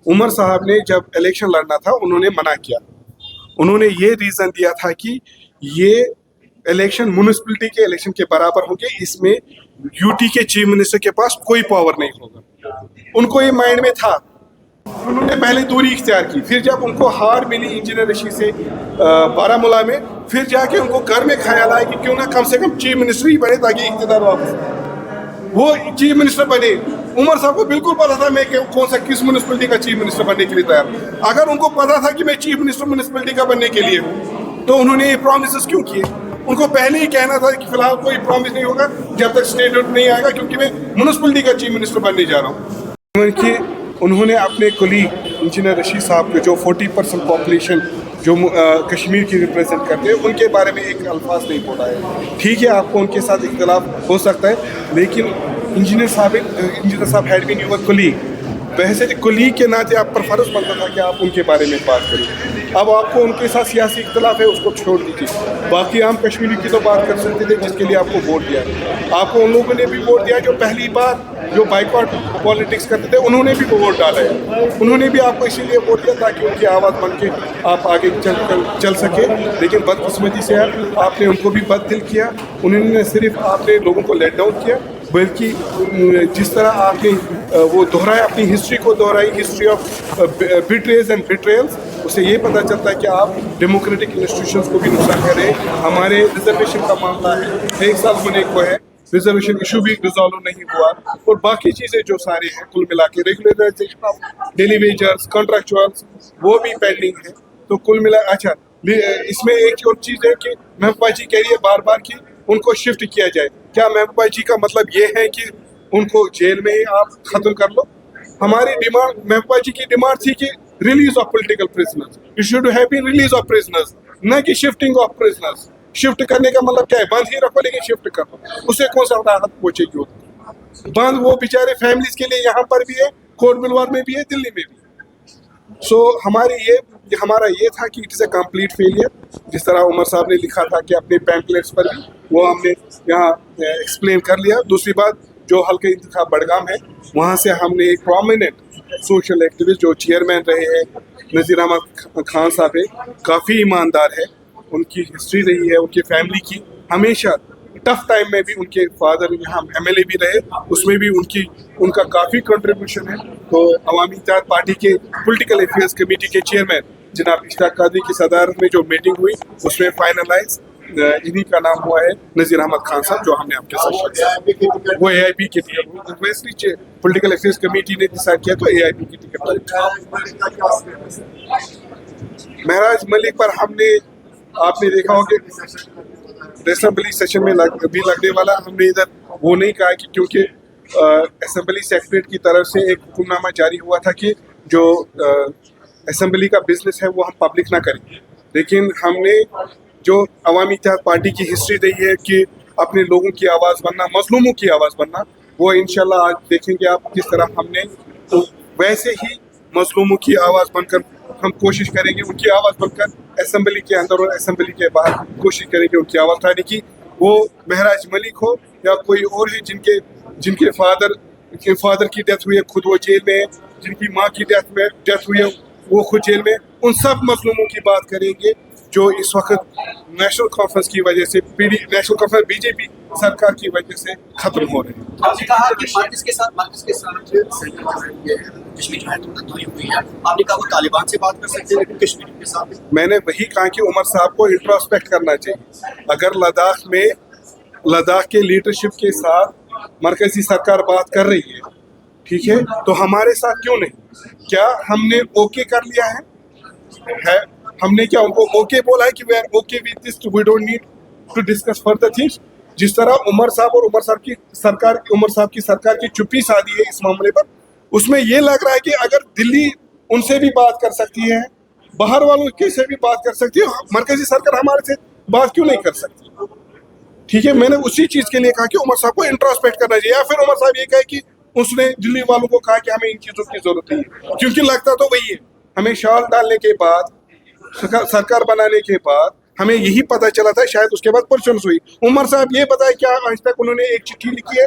عمر صاحب نے جب الیکشن لڑنا تھا انہوں نے منع کیا. انہوں نے یہ ریزن دیا تھا کہ یہ الیکشن میونسپلٹی کے الیکشن کے برابر ہوں گے, اس میں یو ٹی کے چیف منسٹر کے پاس کوئی پاور نہیں ہوگا. ان کو یہ مائنڈ میں تھا. انہوں نے پہلے دوری اختیار کی, پھر جب ان کو ہار ملی انجینئر رشید سے بارہ مولہ میں, پھر جا کے ان کو گھر میں خیال آیا کہ کیوں نہ کم سے کم چیف منسٹر ہی بنے تاکہ اقتدار واپس. وہ چیف منسٹر بنے. عمر صاحب کو بالکل پتا تھا میں کون سا کس میونسپلٹی کا چیف منسٹر بننے کے لیے تیار. اگر ان کو پتا تھا کہ میں چیف منسٹر میونسپلٹی کا بننے کے لیے ہوں تو انہوں نے یہ پرومسز کیوں کیے؟ ان کو پہلے ہی کہنا تھا کہ فی الحال کوئی پرومس نہیں ہوگا جب تک اسٹیٹمنٹ نہیں آئے گا, کیونکہ میں میونسپلٹی کا چیف منسٹر بننے جا رہا ہوں. کہ انہوں نے اپنے کولیگ انجینئر رشید صاحب کو جو 40% پاپولیشن جو کشمیر کی ریپرزینٹ کرتے ہیں ان کے بارے میں ایک الفاظ نہیں بولا ہے. ٹھیک ہے آپ کو ان کے ساتھ اختلاف ہو سکتا ہے, لیکن انجینئر صاحب ہیڈ بین یور کولیگ. بحیثیت کولیگ کے ناطے آپ پر فرض بنتا تھا کہ آپ ان کے بارے میں بات کریں. اب آپ کو ان کے ساتھ سیاسی اختلاف ہے, اس کو چھوڑ دیجیے. باقی عام کشمیری کی تو بات کر سکتے تھے جس کے لیے آپ کو ووٹ دیا. آپ کو ان لوگوں نے بھی ووٹ دیا جو پہلی بار جو بائیکاٹ پالیٹکس کرتے تھے, انہوں نے بھی ووٹ ڈالا ہے. انہوں نے بھی آپ کو اسی لیے ووٹ دیا تاکہ ان کی آواز بن کے آپ آگے چل سکے. لیکن بدقسمتی سے آپ نے ان کو بھی بد دل کیا. انہوں نے صرف آپ نے لوگوں کو لیٹ ڈاؤن کیا, بلکہ جس طرح آپ نے وہ دہرایا, اپنی ہسٹری کو دہرائی, ہسٹری آف بیٹریز اینڈ بیٹریلز, اس سے یہ پتہ چلتا ہے کہ آپ ڈیموکریٹک انسٹیٹیوشنس کو بھی نقصان کر رہے ہیں. ہمارے ریزرویشن کا معاملہ ہے, 1 سال ہونے کو ہے, ریزرویشن ایشو بھی ریزالو نہیں ہوا, اور باقی چیزیں جو سارے ہیں کل ملا کے ریگولرائزیشن آف ڈیلی ویجرز, کانٹریکچوئلس, وہ بھی پینڈنگ ہے. تو کل ملا اچھا اس میں ایک اور چیز ہے کہ محبوبہ جی کہہ رہی ہے بار بار کہ ان کو شفٹ کیا جائے. کیا محبوبہ جی کا مطلب یہ ہے کہ ان کو جیل میں ہی آپ ختم کر لو؟ ہماری ڈیمانڈ, محبوبہ جی کی ڈیمانڈ تھی کہ release of political prisoners, it should have been release of prisoners, نہ کہ شفٹنگ آف پرزنرز. شفٹ کرنے کا مطلب کیا ہے؟ بند ہی رکھو لیکن شفٹ کر دو. اس سے کون سا راحت پہنچے گی؟ بند وہ بیچارے فیملیز کے لیے یہاں پر بھی ہے, کوٹ بلوار میں بھی ہے, دلی میں بھی ہے. سو ہمارا یہ تھا کہ it is a complete failure. جس طرح عمر صاحب نے لکھا تھا کہ اپنے پیمپلیٹس پر بھی, وہ ہم نے یہاں ایکسپلین کر لیا. دوسری بات, جو حلقہ انتخاب بڑگام ہے وہاں سے ہم نے ایک پرومیننٹ سوشل ایکٹیوسٹ جو چیئرمین رہے ہیں نذیر احمد خان صاحب ہے, کافی ایماندار ہے. ان کی ہسٹری رہی ہے ان کی فیملی کی, ہمیشہ ٹف ٹائم میں بھی ان کے فادر یہاں ایم ایل اے بھی رہے, اس میں بھی ان کا کافی کنٹریبیوشن ہے. تو عوامی اتحاد پارٹی کے پولیٹیکل افیئرس کمیٹی کے چیئرمین جناب اشتاق قادری کی صدارت میں جو میٹنگ ہوئی, اس میں فائنلائز انہی کا نام ہوا ہے نذیر احمد خان صاحب, جو ہم نے آپ کے ساتھ شیئر. وہ اے آئی پی کے ticket, Westley political affairs committee نے ڈیسائڈ کیا تو اے آئی پی کی ٹکٹ. مہراج ملک پر ہم نے, آپ نے دیکھا ہوگا کہ اسمبلی سیشن میں بھی لگنے والا, ہم نے ادھر وہ نہیں کہا کہ کیونکہ اسمبلی سیکریٹریٹ کی طرف سے ایک حکم نامہ جاری ہوا تھا کہ جو اسمبلی کا بزنس ہے وہ ہم پبلک نہ کریں. لیکن ہم نے جو عوامی اتحاد پارٹی کی ہسٹری رہی ہے کہ اپنے لوگوں کی آواز بننا, مظلوموں کی آواز بننا, وہ انشاءاللہ آج دیکھیں گے آپ کس طرح ہم نے ویسے ہی مظلوموں کی آواز بن کر ہم کوشش کریں گے, ان کی آواز بن کر اسمبلی کے اندر اور اسمبلی کے باہر کوشش کریں گے ان کی آواز اٹھانے کی. وہ مہراج ملک ہو یا کوئی اور ہے جن کے فادر کی ڈیتھ ہوئی ہے, خود وہ جیل میں ہے, جن کی ماں کی ڈیتھ ہوئی ہے وہ خود جیل میں, ان سب مظلوموں کی بات کریں گے جو اس وقت نیشنل کانفرنس کی وجہ سے نیشنل کانفرنس بی جے پی سرکار کی وجہ سے ختم ہو رہے ہیں. آپ نے کہا کہ مرکز کے ساتھ کشمیر جو ہے دوری ہوئی ہے, آپ نے کہا وہ طالبان سے بات کر سکتے ہیں لیکن کشمیر کے ساتھ. میں نے وہی کہا کہ عمر صاحب کو انٹراسپیکٹ کرنا چاہیے. اگر لداخ کے لیڈرشپ کے ساتھ مرکزی سرکار بات کر رہی ہے, ٹھیک ہے, تو ہمارے ساتھ کیوں نہیں؟ کیا ہم نے اوکے کر لیا ہے؟ ہم نے کیا ان کو اوکے بولا ہے کہ we are okay with this, we don't need to discuss further things? جس طرح عمر صاحب اور عمر صاحب کی سرکار کی چپی سادھی ہے اس معاملے پر, اس میں یہ لگ رہا ہے کہ اگر دلی ان سے بھی بات کر سکتی ہے, باہر والوں کے سے بھی بات کر سکتی ہے, مرکزی سرکار ہمارے سے بات کیوں نہیں کر سکتی؟ ٹھیک ہے, میں نے اسی چیز کے لیے کہا کہ عمر صاحب کو انٹراسپیکٹ کرنا چاہیے. یا پھر عمر صاحب یہ کہے کہ اس نے دلی والوں کو کہا کہ ہمیں ان چیزوں کی ضرورت نہیں ہے, کیونکہ لگتا تو وہی ہے. ہمیں شال ڈالنے کے بعد, سرکار بنانے کے بعد ہمیں یہی پتہ چلا تھا, شاید اس کے بعد پرچنس ہوئی. عمر صاحب یہ بتائے کیا آج تک انہوں نے ایک چٹھی لکھی ہے